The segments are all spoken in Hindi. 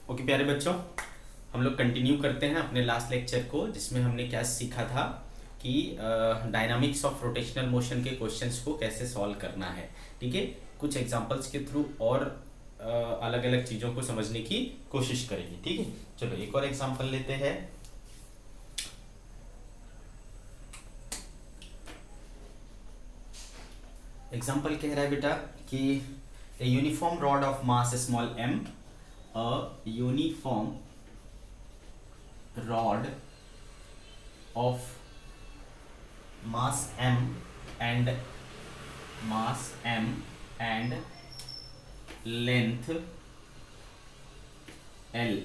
ओके प्यारे बच्चों, हम लोग कंटिन्यू करते हैं अपने लास्ट लेक्चर को, जिसमें हमने क्या सीखा था कि डायनामिक्स ऑफ रोटेशनल मोशन के क्वेश्चंस को कैसे सॉल्व करना है। ठीक है, कुछ एग्जांपल्स के थ्रू और अलग अलग चीज़ों को समझने की कोशिश करेंगे। ठीक है, चलो एक और एग्जांपल लेते हैं। एग्जांपल कह रहा है बेटा कि a uniform rod of mass small m, a uniform rod of mass m and length l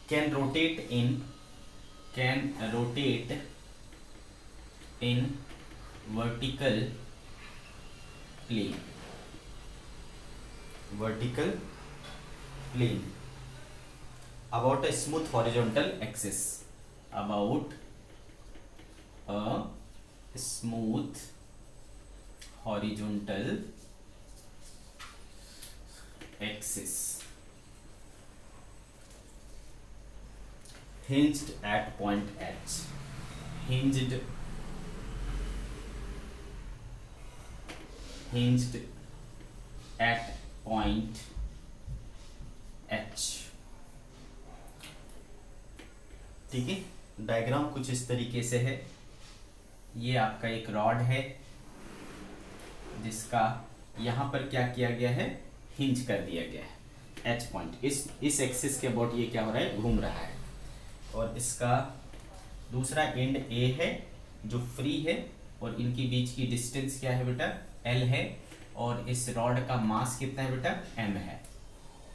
can rotate in vertical plane about a smooth horizontal axis, about a smooth horizontal axis hinged at point H, hinged at point H। ठीक है, डायग्राम कुछ इस तरीके से है। ये आपका एक रॉड है जिसका यहाँ पर क्या किया गया है, हिंज कर दिया गया है एच पॉइंट। इस एक्सिस के अबाउट ये क्या हो रहा है, घूम रहा है। और इसका दूसरा एंड ए है जो फ्री है, और इनके बीच की डिस्टेंस क्या है बेटा, एल है। और इस रॉड का मास कितना है बेटा, एम है।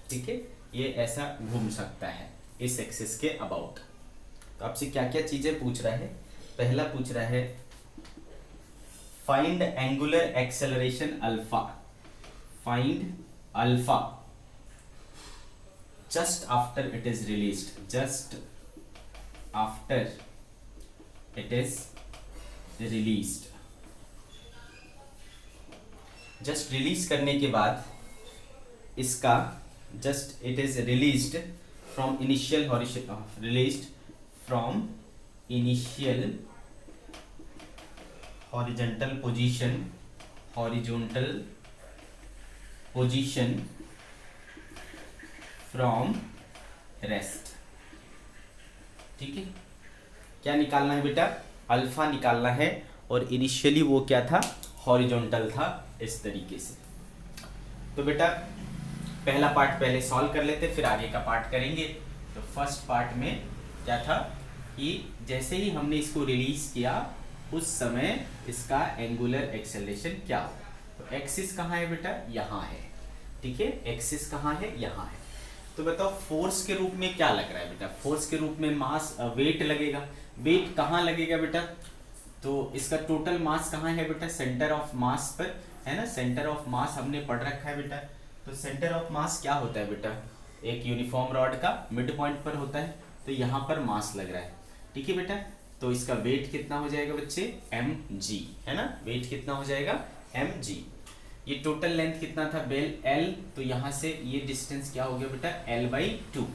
ठीक है, ये ऐसा घूम सकता है इस एक्सिस के अबाउट। तो आपसे क्या क्या चीजें पूछ रहा है। पहला पूछ रहा है find angular acceleration alpha, find alpha just after it is released, just after it is released. Just release करने के बाद इसका just it is released from initial released from initial horizontal position from rest. ठीक है, क्या निकालना है बेटा, अल्फा निकालना है। और इनिशियली वो क्या था, हॉरिजॉन्टल था, इस तरीके से। तो बेटा पहला पार्ट पहले सॉल्व कर लेते, फिर आगे का पार्ट करेंगे। तो फर्स्ट पार्ट में क्या था कि जैसे ही हमने इसको रिलीज किया उस समय इसका एंगुलर एक्सेलरेशन क्या हो। तो एक्सिस कहाँ है बेटा, यहाँ है। ठीक है, एक्सिस कहाँ है, यहाँ है। तो बताओ फोर्स के रूप में क्या लग रहा है बेटा, फोर्स के रूप में मास वेट लगेगा। वेट कहाँ लगेगा बेटा, तो इसका टोटल मास कहाँ है बेटा, सेंटर ऑफ मास पर है ना। सेंटर ऑफ मास हमने पढ़ रखा है बेटा। तो सेंटर ऑफ मास क्या होता है बेटा, एक यूनिफॉर्म रॉड का मिड पॉइंट पर होता है। तो यहाँ पर मास लग रहा है। ठीक है बेटा, तो इसका वेट कितना हो जाएगा बच्चे, mg, है ना। वेट कितना हो जाएगा, mg। ये टोटल लेंथ कितना था, बेल l। तो यहाँ से ये डिस्टेंस क्या हो गया बेटा, l/2।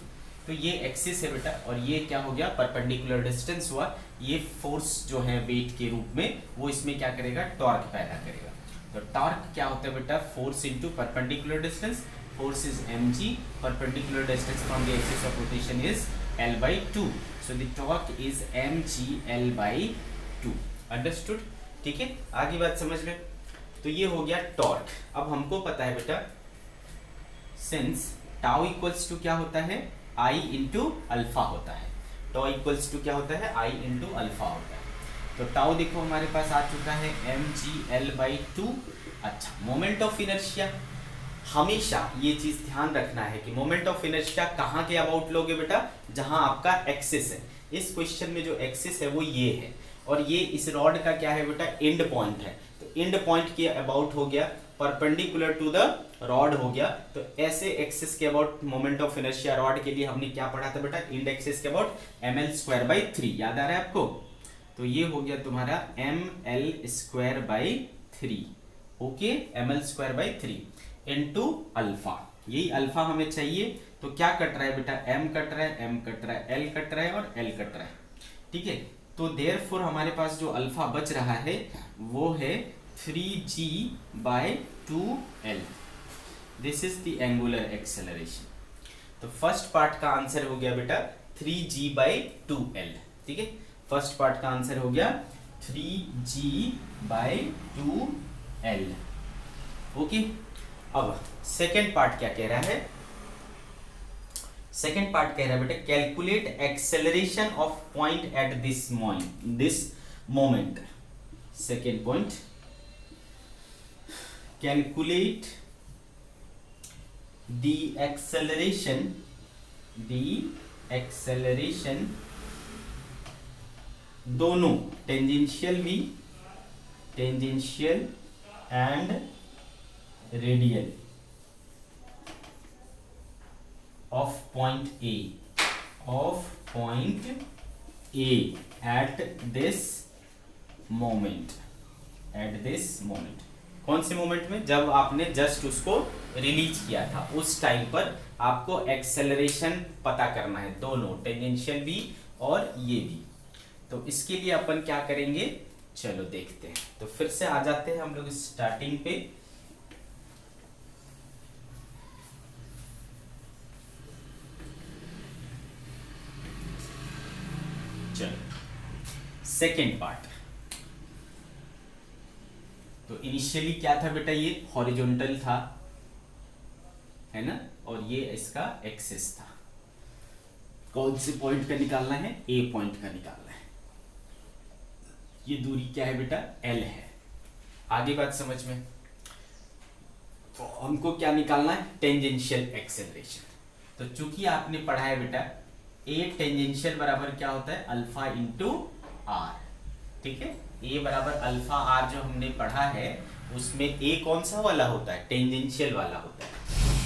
तो ये एक्सिस है बेटा, और ये क्या हो गया, परपेंडिकुलर डिस्टेंस हुआ। ये फोर्स जो है वेट के रूप में, वो इसमें क्या करेगा, टॉर्क पैदा करेगा। तो टॉर्क क्या होता है बेटा, force into perpendicular distance. Force is mg, perpendicular distance from the axis of rotation is l/2। So the torque is mg l/2। Understood. ठीक है, आगे बात समझ में। तो ये हो गया टॉर्क। अब हमको पता है बेटा, सिंस टाउ इक्वल्स टू क्या होता है, I इंटू अल्फा होता है। टाउ इक्वल्स टू क्या होता है, I इंटू अल्फा होता है। तो टाउ देखो हमारे पास आ चुका है mg l/2। अच्छा, मोमेंट ऑफ इनर्शिया, हमेशा ये चीज ध्यान रखना है कि मोमेंट ऑफ इनर्शिया कहाँ के अबाउट लोगे बेटा, जहां आपका एक्सिस है। इस क्वेश्चन में जो एक्सिस है वो ये है, और ये इस रॉड का क्या है बेटा, एंड पॉइंट है। तो एंड पॉइंट के अबाउट हो गया, परपेंडिकुलर टू द रॉड हो गया। तो ऐसे एक्सिस के about moment of inertia rod के लिए हमने क्या पढ़ा था बेटा, एंड एक्सिस के अबाउट ml²/3। याद आ रहा है आपको। तो ये हो गया तुम्हारा ml² by 3। Okay, ml² by 3। Into alpha, यही अल्फा हमें चाहिए। तो क्या कट रहा है बेटा, m कट रहा है, m कट रहा है, l कट रहा है और l कट रहा है, ठीक है। तो देयरफॉर हमारे पास जो अल्फा बच रहा है वो है 3g/2l। This is the angular acceleration. तो फर्स्ट पार्ट का आंसर हो गया बेटा 3g/2l, ठीक है। फर्स्ट पार्ट का आंसर हो गया 3g/2l, ओके। अब सेकेंड पार्ट क्या कह रहा है, सेकेंड पार्ट कह रहा है बेटा calculate acceleration of point at this moment. Second point, calculate the acceleration दोनों tangential and radial of point A at this moment। कौन से मोमेंट में, जब आपने जस्ट उसको रिलीज किया था उस टाइम पर आपको एक्सेलरेशन पता करना है, दोनों टेंजेंशियल भी और ये भी। तो इसके लिए अपन क्या करेंगे, चलो देखते हैं। तो फिर से आ जाते हैं हम लोग स्टार्टिंग पे। सेकेंड पार्ट, तो इनिशियली क्या था बेटा, ये हॉरिजॉन्टल था, है ना, और ये इसका एक्सिस था। कौन से पॉइंट का निकालना है, ए पॉइंट का निकालना है। ये दूरी क्या है बेटा, एल है। आगे बात समझ में। तो हमको क्या निकालना है, टेंजेंशियल एक्सेलरेशन। तो चूंकि आपने पढ़ा है बेटा ए टेंजेंशियल बराबर क्या होता है, अल्फा इंटू आर, ठीक है। ए बराबर अल्फा आर जो हमने पढ़ा है उसमें ए कौन सा वाला होता है, टेंजेंशियल वाला होता है।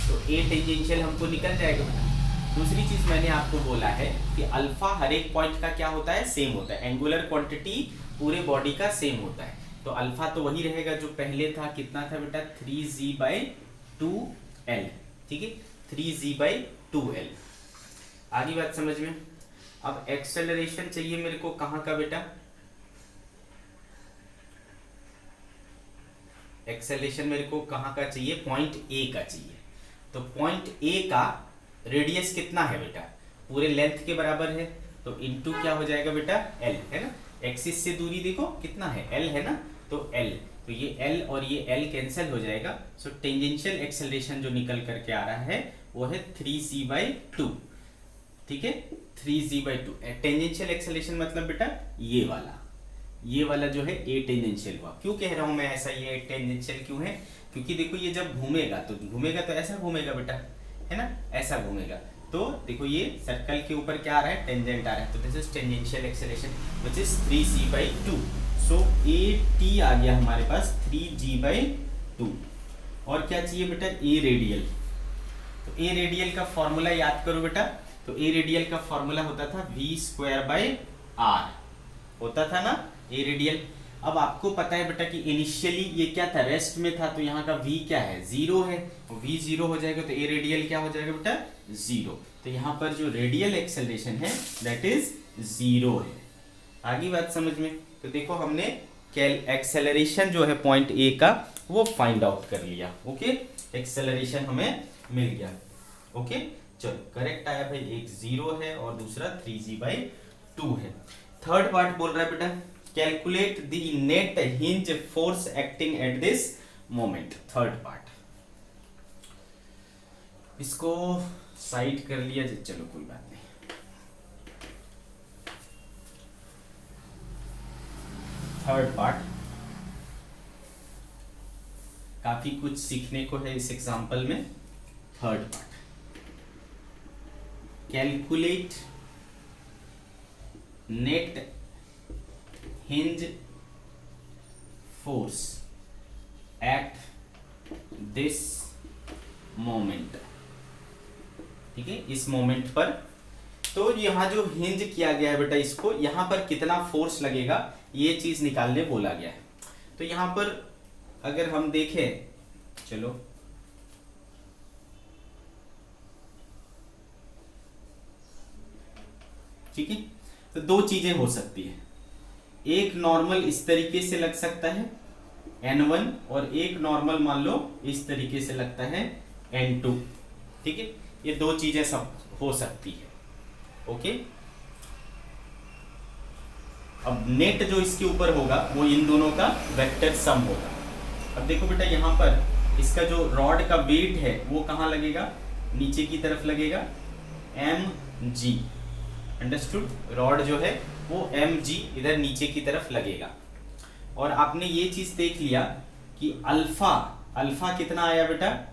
तो ए टेंजेंशियल हमको निकल जाएगा बेटा। दूसरी चीज मैंने आपको बोला है कि अल्फा हर एक पॉइंट का क्या होता है, सेम होता है। एंगुलर क्वांटिटी पूरे बॉडी का सेम होता है। तो अल्फा तो वही रहेगा जो पहले था, कितना था बेटा, 3g/2l, ठीक है, 3g/2l। आगे बात समझ में। अब एक्सेलरेशन चाहिए मेरे को कहाँ का बेटा, एक्सेलरेशन मेरे को कहाँ का चाहिए, पॉइंट ए का चाहिए। तो पॉइंट ए का रेडियस कितना है बेटा, पूरे लेंथ के बराबर है। तो इनटू क्या हो जाएगा बेटा, एल, है ना। एक्सिस से दूरी देखो कितना है, एल है ना, तो एल, तो ये एल और ये एल कैंसिल हो जाएगा। सो टेंजेंशियल एक्सेलरेशन जो निकल करके आ रहा है वो है 3c/2, ठीक है, 3c/2। टेंजेंशियल एक्सेलरेशन मतलब बेटा ये वाला जो है ए टेंजेंशियल हुआ। क्यों कह रहा हूं मैं ऐसा, ये टेंजेंशियल क्यों है, क्योंकि देखो ये जब घूमेगा तो ऐसा घूमेगा बेटा, है ना, ऐसा घूमेगा। तो देखो ये सर्कल के ऊपर क्या आ रहा है, टेंजेंट आ रहा है। तो this is tangential acceleration which is 3c/2। So a t आ गया हमारे पास 3g/2। और क्या चाहिए बेटा, ए रेडियल। तो ए रेडियल का फॉर्मूला याद करो बेटा। तो ए रेडियल का फॉर्मूला होता था v²/r, होता था ना ए रेडियल। अब आपको पता है बेटा कि इनिशियली ये क्या था, रेस्ट में था, तो यहाँ का v क्या है, 0 है। v 0 हो जाएगा तो ए रेडियल क्या हो जाएगा बेटा, 0। तो यहाँ पर जो रेडियल एक्सेलरेशन है दैट इज 0 है। आगे बात समझ में। तो देखो हमने एक्सेलरेशन जो है पॉइंट ए का वो फाइंड आउट कर लिया, ओके। एक्सेलरेशन हमें मिल गया, ओके। चलो करेक्ट आया भाई, एक 0 है और दूसरा 3g/2 है। थर्ड पार्ट बोल रहा है बेटा calculate the net hinge force acting at this moment. Third part, इसको साइड कर लिया, चलो कोई बात नहीं। थर्ड पार्ट काफी कुछ सीखने को है इस एग्जांपल में। Third part, calculate net hinge force at this moment, ठीक है, इस मोमेंट पर। तो यहां जो हिंज किया गया है बेटा, इसको यहां पर कितना फोर्स लगेगा ये चीज निकालने बोला गया है। तो यहां पर अगर हम देखें, चलो ठीक है। तो दो चीजें हो सकती है, एक नॉर्मल इस तरीके से लग सकता है N1 और एक नॉर्मल मान लो इस तरीके से लगता है N2, ठीक है। ये दो चीजें सब हो सकती है। ओके, अब नेट जो इसके ऊपर होगा वो इन दोनों का वेक्टर सम होगा। अब देखो बेटा यहाँ पर इसका जो रॉड का वेट है वो कहाँ लगेगा, नीचे की तरफ लगेगा, mg, अंडरस्टूड। रॉड जो है वो mg इधर नीचे की तरफ लगेगा। और आपने ये चीज देख लिया कि अल्फा कितना आया बेटा,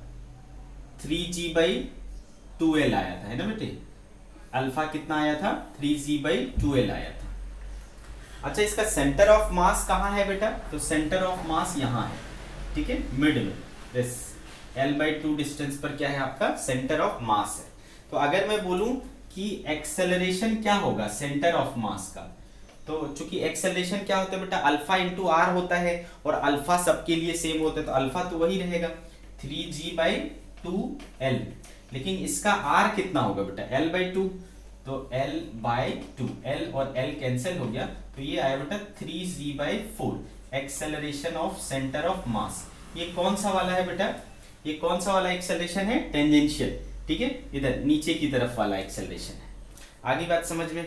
3g/2l आया था, है ना बेटे। अल्फा कितना आया था, 3g/2l आया था। अच्छा, इसका सेंटर ऑफ मास कहाँ है बेटा, तो सेंटर ऑफ मास यहाँ है, ठीक है, मिड में। दिस l/2 डिस्टेंस पर क्या है आपका सेंटर ऑफ मास है। तो अगर मैं बोलूं कि एक्सेलरेशन क्या होगा सेंटर ऑफ मास का, तो चूंकि एक्सेलरेशन क्या होता है बेटा, अल्फा इंटू आर होता है, और अल्फा सबके लिए सेम होता है, तो अल्फा तो वही रहेगा 3g/2l। लेकिन इसका आर कितना होगा बेटा, l/2, तो l/2, l और l कैंसिल हो गया, तो ये आया बेटा 3g/4, acceleration of centre of mass. ये कौन सा वाला है बेटा, ये कौन सा वाला एक्सेलरेशन है, टेंजेंशियल, ठीक है, इधर नीचे की तरफ वाला एक्सेलरेशन है। आगे बात समझ में।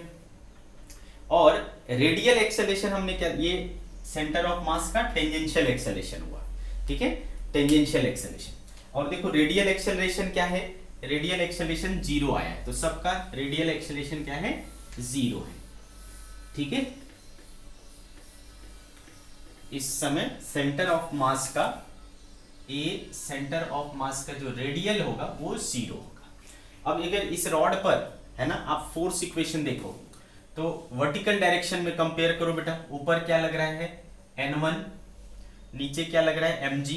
और रेडियल एक्सेलरेशन हमने क्या, ये सेंटर ऑफ मास का टेंजेंशियल एक्सेलरेशन हुआ, ठीक है, टेंजेंशियल एक्सेलरेशन। और देखो रेडियल एक्सेलरेशन क्या है, रेडियल एक्सेलरेशन 0 आया है, तो सबका रेडियल एक्सेलरेशन क्या है, 0 है, ठीक है। इस समय सेंटर ऑफ मास का सेंटर ऑफ मास का जो रेडियल होगा वो 0 होगा। अब अगर इस रॉड पर है ना आप फोर्स इक्वेशन देखो, तो वर्टिकल डायरेक्शन में कंपेयर करो बेटा, ऊपर क्या लग रहा है N1, नीचे क्या लग रहा है mg,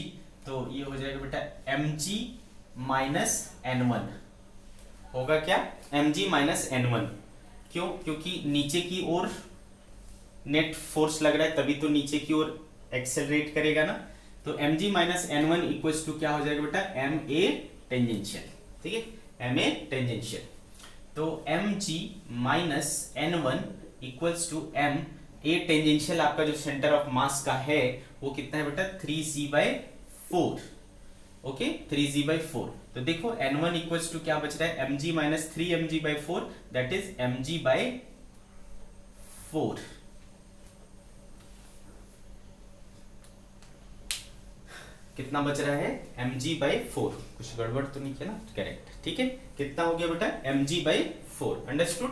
तो ये हो जाएगा बेटा mg माइनस N1 होगा क्या, mg माइनस N1। क्यों, क्योंकि नीचे की ओर नेट फोर्स लग रहा है, तभी तो नीचे की ओर एक्सेलरेट करेगा ना। तो mg minus N1 equals to क्या हो जाएगा बेटा, ma टेंजेंशियल, ठीक है, ma टेंजेंशियल। तो mg minus N1 equals to ma tangential, आपका जो सेंटर ऑफ मास का है वो कितना है बेटा, 3g/4, ओके, 3g/4। तो देखो N1 इक्वल्स टू क्या बच रहा है, mg minus 3mg/4, that is mg/4। कितना बच रहा है, mg/4, कुछ गड़बड़ तो नहीं किया ना, करेक्ट, ठीक है। कितना हो गया बेटा, mg/4, अंडरस्टूड।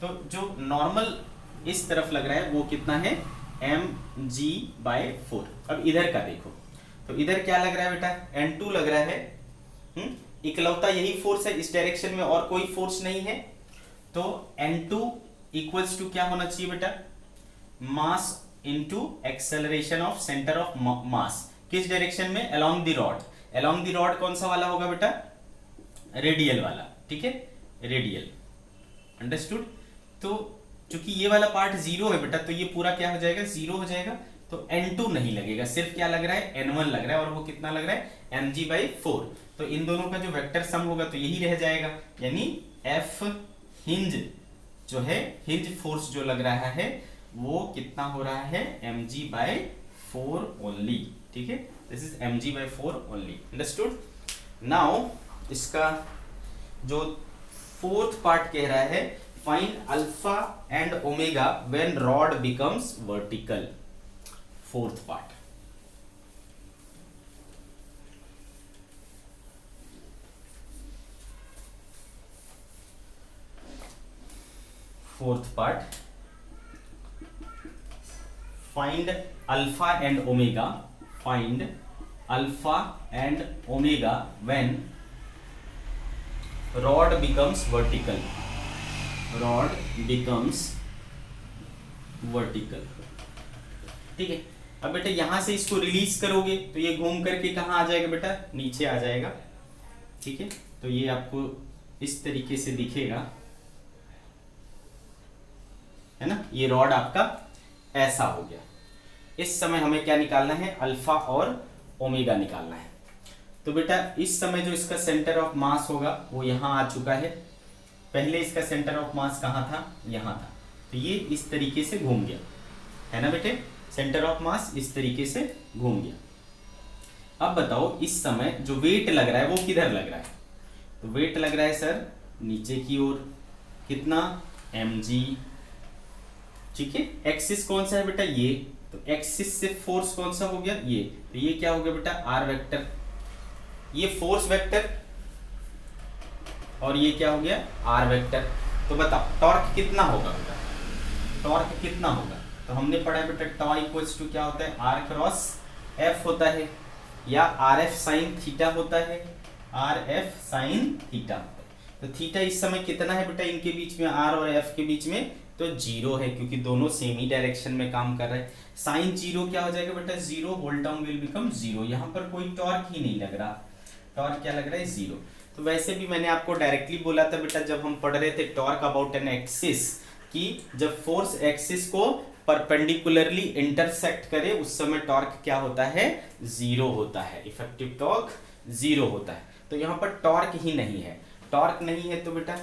तो जो नॉर्मल इस तरफ लग रहा है वो कितना है, mg/4। अब इधर का देखो, तो इधर क्या लग रहा है बेटा, N2 लग रहा है, इकलौता यही फोर्स है इस डायरेक्शन में, और कोई फोर्स नहीं है। तो N2 इक्वल्स टू क्या होना चाहिए बेटा, mass into acceleration of centre of mass, किस डायरेक्शन में, along the rod. Along the rod कौन सा वाला होगा बेटा, रेडियल वाला, ठीक है, रेडियल, अंडरस्टूड। तो चूंकि ये वाला पार्ट 0 है बेटा, तो ये पूरा क्या हो जाएगा, 0 हो जाएगा। तो N2 नहीं लगेगा, सिर्फ क्या लग रहा है, N1 लग रहा है, और वो कितना लग रहा है, mg/4। तो इन दोनों का जो वेक्टर सम होगा तो यही रह जाएगा, यानी F हिंज जो है, हिंज फोर्स जो लग रहा है वो कितना हो रहा है, mg/4 ओनली, ठीक है, this is mg/4 only, understood. Now इसका जो फोर्थ पार्ट कह रहा है, find alpha and omega when rod becomes vertical. Fourth part, find alpha and omega, find alpha and omega when rod becomes vertical, rod becomes vertical, ठीक है। अब बेटा यहां से इसको रिलीज करोगे तो ये घूम करके कहां आ जाएगा बेटा, नीचे आ जाएगा, ठीक है। तो ये आपको इस तरीके से दिखेगा, है ना, ये रॉड आपका ऐसा हो गया। इस समय हमें क्या निकालना है, अल्फा और ओमेगा निकालना है। तो बेटा इस समय जो इसका सेंटर ऑफ मास होगा वो यहां आ चुका है, पहले इसका सेंटर ऑफ मास कहाँ था, यहाँ था, तो ये इस तरीके से घूम गया, है ना बेटे, सेंटर ऑफ मास इस तरीके से घूम गया। अब बताओ इस समय जो वेट लग रहा है वो किधर लग रहा है, तो वेट लग रहा है सर नीचे की ओर, कितना mg, ठीक है। एक्सिस कौन सा है बेटा, ये, तो एक्सिस से फोर्स कौन सा हो गया, ये, तो ये क्या हो गया बेटा r वेक्टर, ये फोर्स वेक्टर, और ये क्या हो गया r वेक्टर। तो बताओ टॉर्क कितना होगा बेटा, टॉर्क कितना होगा, तो हमने पढ़ा है बेटा टॉ इक्वल्स टू क्या होता है, r क्रॉस f होता है, या rf साइन थीटा होता है, rf साइन थीटा। तो थीटा इस समय कितना है बेटा इनके बीच में, r और f के बीच में, तो जीरो है, क्योंकि दोनों सेम ही डायरेक्शन में काम कर रहे हैं। साइन जीरो क्या हो जाएगा बेटा, zero, whole term will become zero, यहाँ पर कोई टॉर्क ही नहीं लग रहा, टॉर्क क्या लग रहा है, जीरो। तो वैसे भी मैंने आपको डायरेक्टली बोला था बेटा जब हम पढ़ रहे थे टॉर्क अबाउट एन एक्सिस, कि जब फोर्स एक्सिस को परपेंडिकुलरली इंटरसेक्ट करे उस समय टॉर्क क्या होता है, जीरो होता है, इफेक्टिव टॉर्क जीरो होता है। तो यहाँ पर टॉर्क ही नहीं है, टॉर्क नहीं है तो बेटा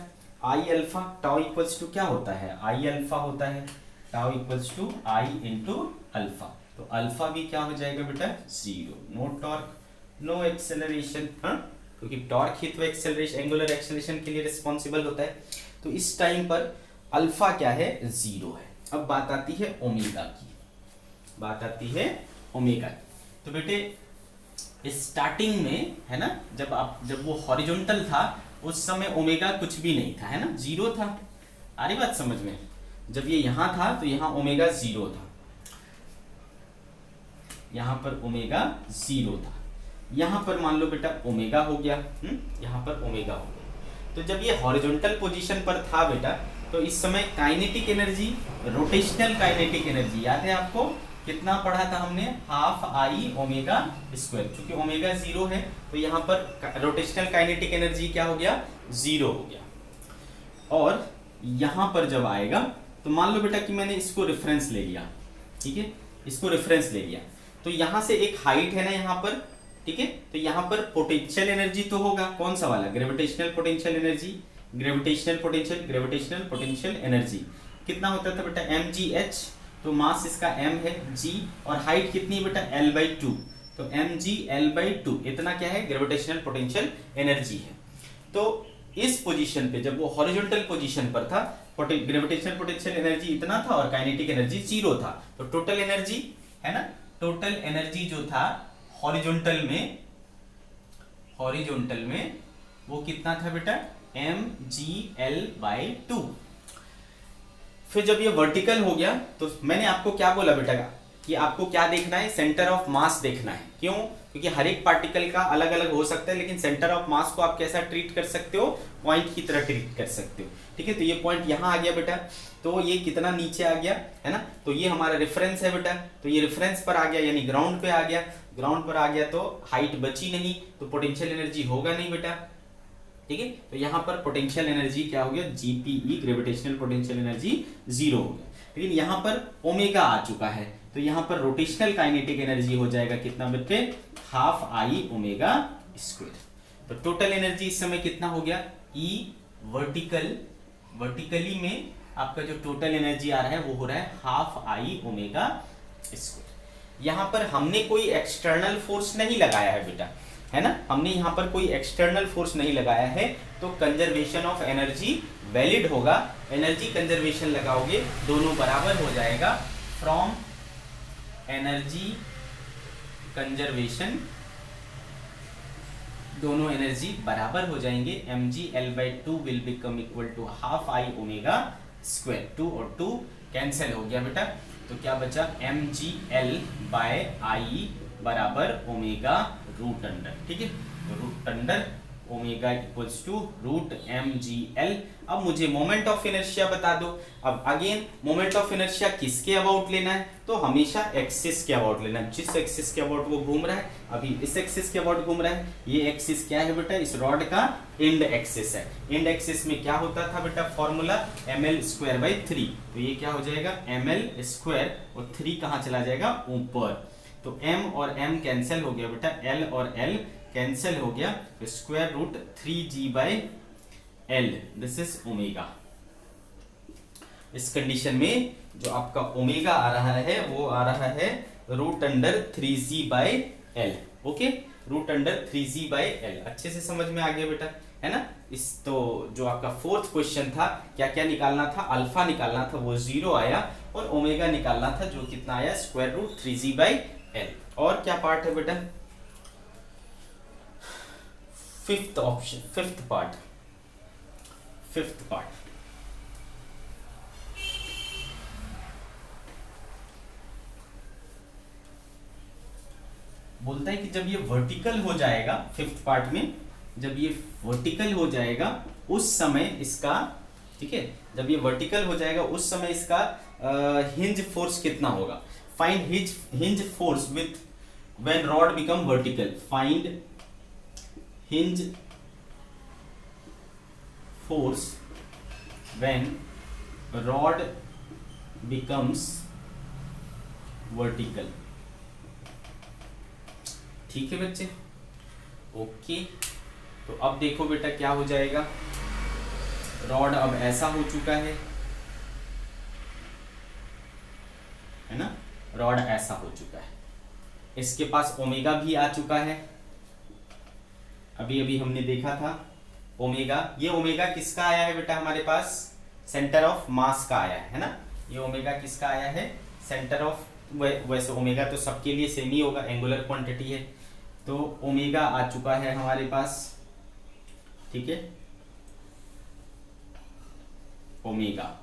I alpha, tau equals to क्या होता है, आई अल्फा होता है, tau equals to I into alpha, तो अल्फा भी क्या हो जाएगा बेटा zero, no torque no acceleration, हाँ, क्योंकि टॉर्क ही तो एक्सेलरेशन, एंगुलर एक्सेलरेशन के लिए रिस्पॉन्सिबल होता है। तो इस टाइम पर अल्फा क्या है, जीरो है। अब बात आती है ओमेगा की, बात आती है ओमेगा की। तो बेटे स्टार्टिंग में है ना, जब वो हॉरिजॉन्टल था उस समय ओमेगा कुछ भी नहीं था, है ना, जीरो था, आ रही बात समझ में। जब ये यहां था तो यहाँ ओमेगा जीरो था, यहां पर ओमेगा जीरो था, यहां पर मान लो बेटा ओमेगा हो गया, यहां पर ओमेगा हो गया। तो जब ये हॉरिजॉन्टल पोजीशन पर था बेटा, तो इस समय kinetic energy, rotational kinetic energy याद है आपको, कितना पढ़ा था हमने, हाफ आई ओमेगा स्क्वायर, क्योंकि ओमेगा जीरो है तो यहाँ पर रोटेशनल काइनेटिक एनर्जी क्या हो गया, जीरो हो गया। और यहाँ पर जब आएगा तो मान लो बेटा कि मैंने इसको रेफरेंस ले लिया, ठीक है, इसको रेफरेंस ले लिया, तो यहाँ से एक हाइट है ना यहाँ पर, ठीक है, तो यहाँ पर पोटेंशियल एनर्जी तो होगा, कौन सा वाला, gravitational potential energy, gravitational potential energy कितना होता था बेटा, mgh, तो मास इसका m है, g, और हाइट कितनी बेटा l/2, तो mg l/2 इतना क्या है, ग्रेविटेशनल पोटेंशियल एनर्जी है। तो इस पोजीशन पे जब वो हॉरिजॉन्टल पोजीशन पर था, ग्रेविटेशनल पोटेंशियल एनर्जी इतना था और काइनेटिक एनर्जी जीरो था, तो टोटल एनर्जी है ना, टोटल एनर्जी जो था हॉरिजॉन्टल में वो कितना था बेटा, mgl/2। फिर जब ये वर्टिकल हो गया तो मैंने आपको क्या बोला बेटा कि आपको क्या देखना है, सेंटर ऑफ मास देखना है। क्यों, क्योंकि हर एक पार्टिकल का अलग अलग हो सकता है, लेकिन सेंटर ऑफ मास को आप कैसा ट्रीट कर सकते हो, पॉइंट की तरह ट्रीट कर सकते हो, ठीक है। तो ये पॉइंट यहाँ आ गया बेटा, तो ये कितना नीचे आ गया, है ना, तो ये हमारा रेफरेंस है बेटा, तो ये रेफरेंस पर आ गया, यानी ग्राउंड पे आ गया, ग्राउंड पर आ गया तो हाइट बची नहीं, तो पोटेंशियल एनर्जी होगा नहीं बेटा, ठीक है। तो यहाँ पर पोटेंशियल एनर्जी क्या हो गया, GPE, gravitational potential energy zero हो गया। लेकिन यहाँ पर ओमेगा आ चुका है, तो यहाँ पर रोटेशनल काइनेटिक एनर्जी हो जाएगा कितना बच्चे, हाफ आई ओमेगा स्क्वायर। तो टोटल एनर्जी इस समय कितना हो गया, ई वर्टिकली में आपका जो टोटल एनर्जी आ रहा है वो हो रहा है हाफ आई ओमेगा स्क्वायर। यहाँ पर हमने कोई एक्सटर्नल फोर्स नहीं लगाया है बेटा, है ना, हमने यहाँ पर कोई एक्सटर्नल फोर्स नहीं लगाया है, तो कंजर्वेशन ऑफ एनर्जी वैलिड होगा। एनर्जी कंजर्वेशन लगाओगे दोनों बराबर हो जाएगा, फ्रॉम एनर्जी कंजर्वेशन दोनों एनर्जी बराबर हो जाएंगे, mgl/2 will become equal to half I omega square, 2 और 2 कैंसिल हो गया बेटा, तो क्या बचा, mgl/i बराबर ओमेगा रूट अंडर, ठीक है, तो root under omega equals to root mgl। अब मुझे मोमेंट ऑफ इनर्शिया बता दो। अब अगेन मोमेंट ऑफ इनर्शिया किसके अबाउट लेना है, तो हमेशा एक्सिस के अबाउट लेना है, जिस एक्सिस के अबाउट वो घूम रहा है, अभी इस एक्सिस के अबाउट घूम रहा है। ये एक्सिस क्या है बेटा, इस रॉड का एंड एक्सिस है। एंड एक्सिस में क्या होता था बेटा, फॉर्मूला ml²/3, तो ये क्या हो जाएगा ml² और 3 कहाँ चला जाएगा, ऊपर, तो m और m कैंसिल हो गया बेटा, l और l कैंसिल हो गया, तो square root 3g/, L, this is omega. इस कंडीशन में जो आपका ओमेगा आ रहा है वो आ रहा है √3g/L। Okay, √3g/L। अच्छे से समझ में आ गया बेटा, है ना। इस तो जो आपका फोर्थ क्वेश्चन था, क्या क्या निकालना था, अल्फा निकालना था, वो 0 आया, और ओमेगा निकालना था जो कितना आया, √3g/L। और क्या पार्ट है बेटा, फिफ्थ ऑप्शन, फिफ्थ पार्ट बोलता है कि जब ये वर्टिकल हो जाएगा, फिफ्थ पार्ट में जब ये वर्टिकल हो जाएगा उस समय इसका, ठीक है, जब ये वर्टिकल हो जाएगा उस समय इसका हिंज फोर्स कितना होगा। Find hinge force with when rod become vertical. Find hinge force when rod becomes vertical. ठीक है बच्चे, ओके। तो अब देखो बेटा क्या हो जाएगा, रॉड अब ऐसा हो चुका है ना, रॉड ऐसा हो चुका है, इसके पास ओमेगा भी आ चुका है। अभी अभी हमने देखा था ओमेगा, ये ओमेगा किसका आया है बेटा हमारे पास, सेंटर ऑफ मास का आया है ना। ये ओमेगा किसका आया है, सेंटर ऑफ, वैसे ओमेगा तो सबके लिए सेम ही होगा, एंगुलर क्वांटिटी है, तो ओमेगा आ चुका है हमारे पास, ठीक है, ओमेगा,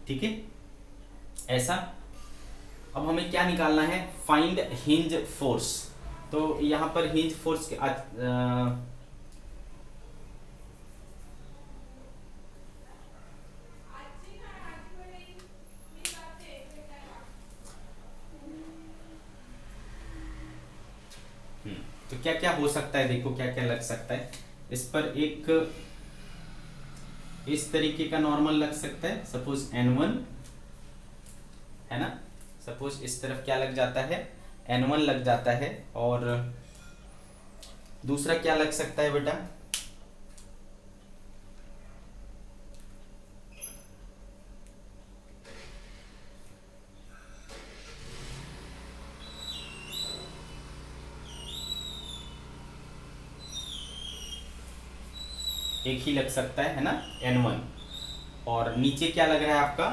ठीक है, ऐसा। अब हमें क्या निकालना है, फाइंड हिंज फोर्स। तो यहां पर हिंज फोर्स तो क्या क्या हो सकता है, देखो क्या क्या लग सकता है इस पर। एक इस तरीके का नॉर्मल लग सकता है, सपोज N1 है ना, सपोज इस तरफ क्या लग जाता है, N1 लग जाता है। और दूसरा क्या लग सकता है बेटा, एक ही लग सकता है ना, N1। और नीचे क्या लग रहा है आपका,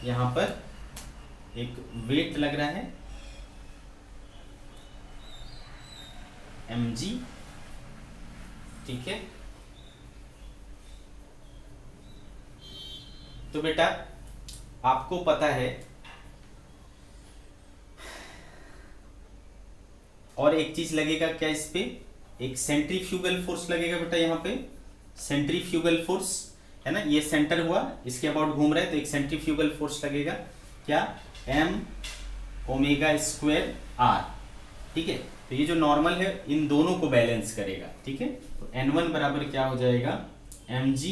यहां पर एक वेट लग रहा है mg, ठीक है। तो बेटा आपको पता है, और एक चीज लगेगा क्या इस पे, एक सेंट्रीफ्यूगल फोर्स लगेगा बेटा, यहाँ पे सेंट्रीफ्यूगल फोर्स है ना, ये सेंटर हुआ, इसके अबाउट घूम रहा है, तो एक सेंट्रीफ्यूगल फोर्स लगेगा, क्या, m ओमेगा स्क्वायर r, ठीक है। तो ये जो नॉर्मल है इन दोनों को बैलेंस करेगा, ठीक है। तो N1 बराबर क्या हो जाएगा, mg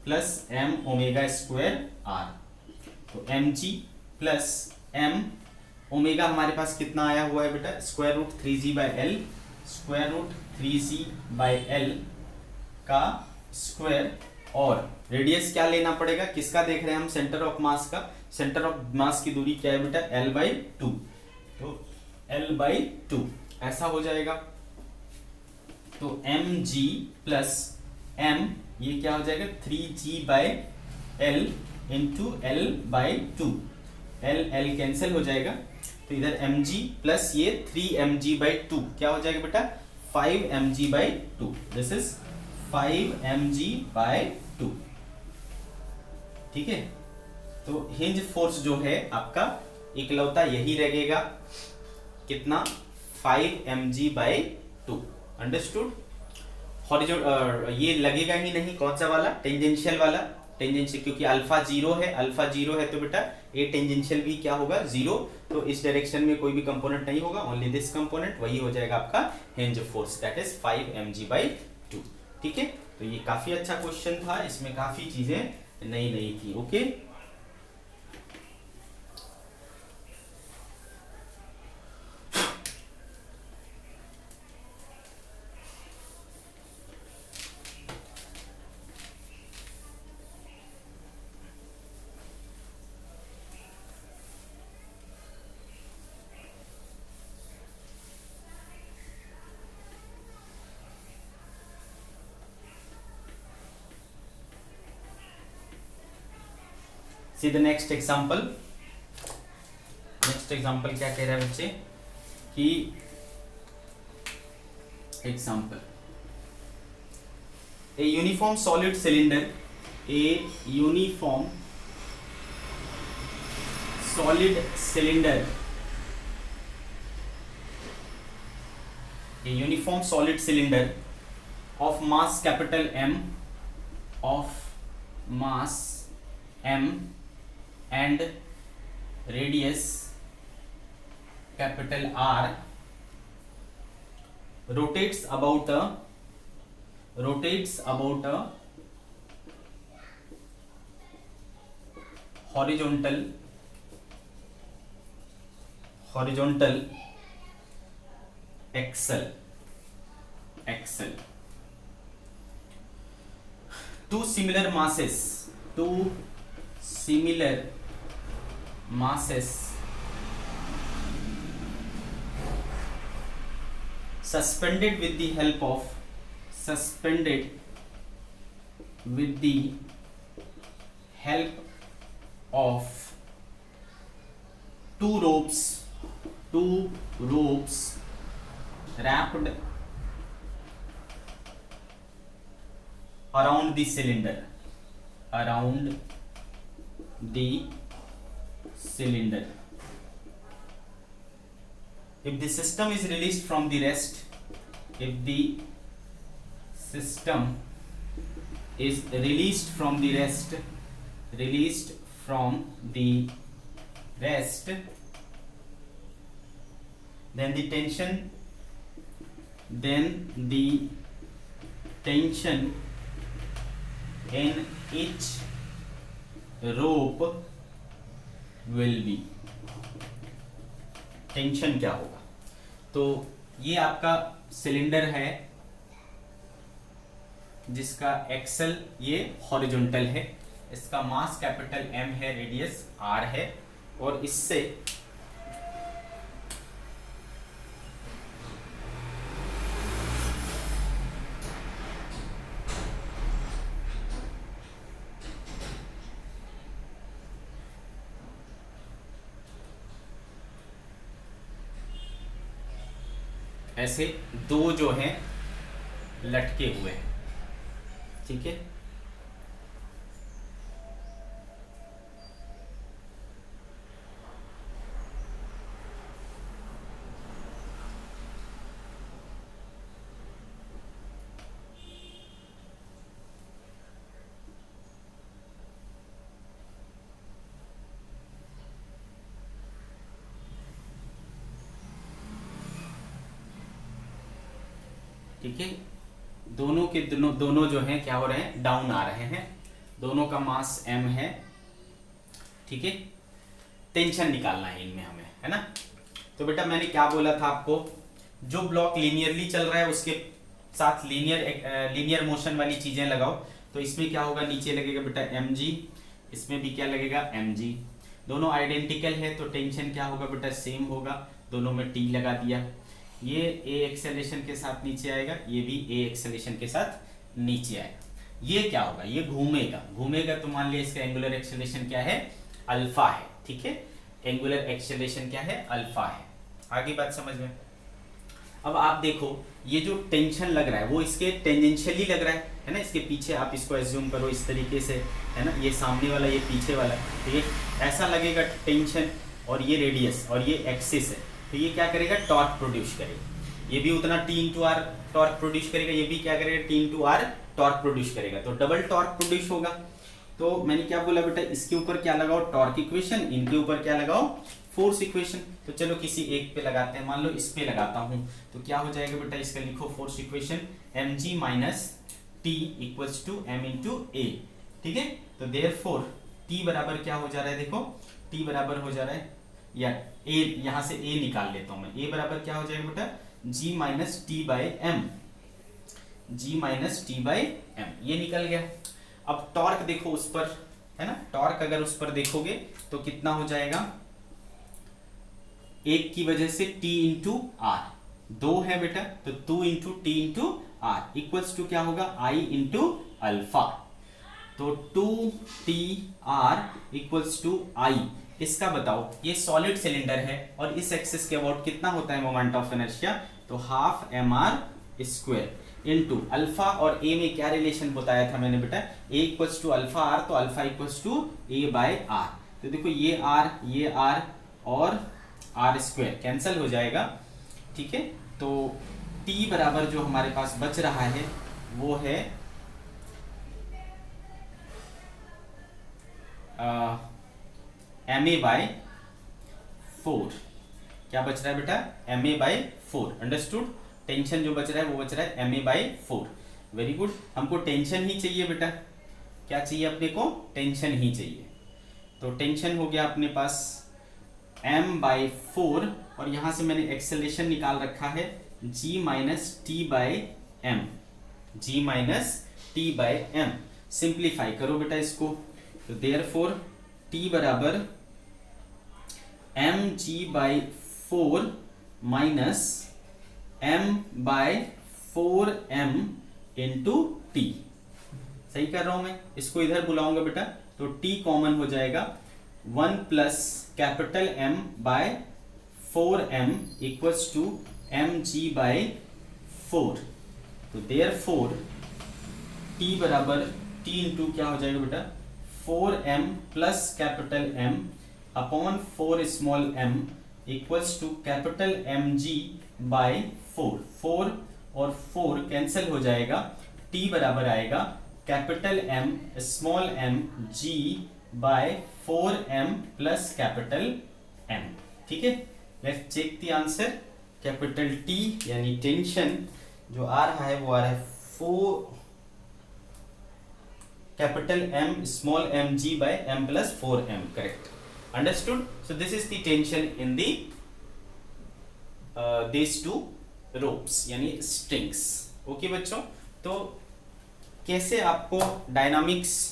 plus m omega square r। तो mg प्लस m ओमेगा हमारे पास कितना आया हुआ है बेटा, √3g/L, √3g/L का स्क्वायर। और रेडियस क्या लेना पड़ेगा, किसका देख रहे हैं हम, सेंटर ऑफ मास का। सेंटर ऑफ मास की दूरी क्या है बेटा, L/2। तो L/2 ऐसा हो जाएगा। तो mg प्लस m, ये क्या हो जाएगा, 3g/L into L/2। L cancel हो जाएगा, तो इधर mg प्लस ये 3mg/2 क्या हो जाएगा बेटा, 5mg/2। दिस इज 5mg/2, ठीक है। तो हिंज फोर्स जो है आपका इकलौता यही लगेगा, कितना, 5mg/2। अंडरस्टूड। हॉरिजॉन्टल ये लगेगा ही नहीं, कौन सा वाला, टेंजेंशियल वाला, टेंजेंशियल, क्योंकि अल्फा जीरो है, अल्फा जीरो है तो बेटा ए टेंजेंशियल भी क्या होगा, जीरो। तो इस डायरेक्शन में कोई भी कंपोनेंट नहीं होगा, ओनली दिस कंपोनेंट, वही हो जाएगा आपका hinge force, that is 5mg/2, ठीक है। तो ये काफी अच्छा क्वेश्चन था, इसमें काफी चीजें नई नई थी, okay. See the next example. Next example क्या कह रहा है बच्चे कि example a uniform solid cylinder, a uniform solid cylinder, a uniform solid cylinder of mass capital M, of mass M and radius capital R rotates about a horizontal axle. Two similar masses suspended with the help of two ropes wrapped around the cylinder. If the system is released from the rest, then the tension in each rope will be. Tension क्या होगा? तो ये आपका सिलेंडर है जिसका एक्सल ये हॉरिजॉन्टल है, इसका मास कैपिटल M है, रेडियस R है, और इससे ऐसे दो जो हैं लटके हुए हैं, ठीक है। ठीक है, दोनों के दोनों जो हैं क्या हो रहे हैं, डाउन आ रहे हैं, दोनों का मास M है, ठीक है। टेंशन निकालना है इनमें हमें, है ना। तो बेटा मैंने क्या बोला था आपको, जो ब्लॉक लीनियरली चल रहा है उसके साथ लीनियर मोशन वाली चीजें लगाओ। तो इसमें क्या होगा, नीचे लगेगा बेटा mg, इसमें भी क्या लगेगा mg, दोनों आइडेंटिकल है तो टेंशन क्या होगा बेटा, सेम होगा, दोनों में T लगा दिया। ये A एक्सेलेरेशन के साथ नीचे आएगा, ये भी A एक्सेलेरेशन के साथ नीचे आएगा। ये क्या होगा, ये घूमेगा तो मान लिया इसका एंगुलर एक्सेलेरेशन क्या है, अल्फा है, ठीक है। एंगुलर एक्सेलेरेशन क्या है, अल्फा है। आगे बात समझ में। अब आप देखो ये जो टेंशन लग रहा है वो इसके टेंजेंशियली लग रहा है ना, इसके पीछे आप इसको एज्यूम करो इस तरीके से, है ना, ये सामने वाला ये पीछे वाला, ठीक है। ऐसा लगेगा टेंशन, और ये रेडियस और ये एक्सिस है, तो ये क्या करेगा, टॉर्क प्रोड्यूस करेगा। ये भी उतना T/R टॉर्क प्रोड्यूस करेगा, ये भी क्या करेगा, T/R टॉर्क प्रोड्यूस करेगा, तो डबल टॉर्क प्रोड्यूस होगा। तो मैंने क्या बोला बेटा, इसके ऊपर क्या लगाओ, टॉर्क इक्वेशन, इनके ऊपर क्या लगाओ, फोर्स इक्वेशन। तो चलो किसी एक पे लगाते हैं, मान लो इस पे लगाता हूं, तो क्या हो जाएगा बेटा, इसका लिखो force equation, mg minus T equals to M into A, ठीक है। तो देयरफॉर T बराबर क्या हो जा रहा है, देखो T बराबर हो जा रहा है, या A, यहां से A निकाल लेता हूं मैं, A बराबर क्या हो जाएगा बेटा, G minus T by M, ये निकल गया। अब टॉर्क देखो उस पर, है ना, टॉर्क अगर उस पर देखोगे तो कितना हो जाएगा, एक की वजह से T इंटू आर, दो है बेटा, तो 2 into T into R equals to क्या होगा, I इंटू अल्फा। तो 2Tr इक्वल्स टू आई। इसका बताओ, ये सॉलिड सिलेंडर है और इस एक्सिस के अबाउट कितना होता है मोमेंट ऑफ इनर्शिया, तो half mr square into alpha और ए में क्या रिलेशन बताया था मैंने बेटा, a equals to alpha r, तो alpha equals to a by r. तो देखो ये r और r स्क्वायर कैंसिल हो जाएगा, ठीक है। तो t बराबर जो हमारे पास बच रहा है वो है ma बाय 4। क्या बच रहा है बेटा, ma बाय 4, अंडरस्टूड। टेंशन जो बच रहा है वो बच रहा है ma बाय 4। वेरी गुड, हमको टेंशन ही चाहिए बेटा, क्या चाहिए अपने को, टेंशन ही चाहिए। तो टेंशन हो गया अपने पास m बाय 4, और यहां से मैंने एक्सेलरेशन निकाल रखा है g minus T by M, g minus T by M. Simplify करो बेटा इसको, तो देयरफॉर t बराबर mg by 4 minus m by 4m into T. सही कर रहा हूं मैं, इसको इधर बुलाऊंगा बेटा, तो t कॉमन हो जाएगा 1 plus capital M by 4m equals to mg by 4। तो देयरफॉर t बराबर t इंटू क्या हो जाएगा बेटा, 4m plus capital M upon 4 small m equals to capital mg by 4। 4 और 4 कैंसिल हो जाएगा, t बराबर आएगा capital M small m g by 4m plus capital M। ठीक है, let's check the answer. Capital T यानी टेंशन जो आ रहा है वो आ रहा है 4 capital M small m g by m plus 4m, correct, understood. So this is the tension in the this two ropes यानी स्ट्रिंग्स। ओके बच्चों, तो कैसे आपको डायनामिक्स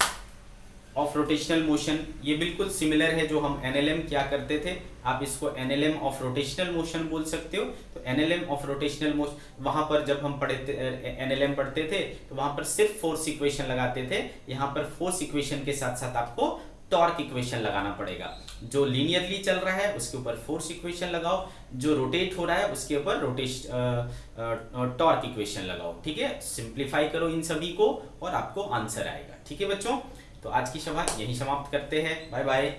ऑफ रोटेशनल मोशन, ये बिल्कुल सिमिलर है जो हम एनएलएम क्या करते थे, आप इसको एनएलएम ऑफ रोटेशनल मोशन बोल सकते हो। तो एनएलएम ऑफ रोटेशनल मोशन, वहां पर जब हम एनएलएम पढ़ते थे तो वहां पर सिर्फ फोर्स इक्वेशन लगाते थे, यहाँ पर फोर्स इक्वेशन के साथ साथ आपको टॉर्क इक्वेशन लगाना पड़ेगा। जो लीनियरली चल रहा है उसके ऊपर फोर्स इक्वेशन लगाओ, जो रोटेट हो रहा है उसके ऊपर टॉर्क इक्वेशन लगाओ। ठीक है, सिंप्लीफाई करो इन सभी को और आपको आंसर आएगा। ठीक है बच्चों, तो आज की सभा यही समाप्त करते हैं। Bye bye.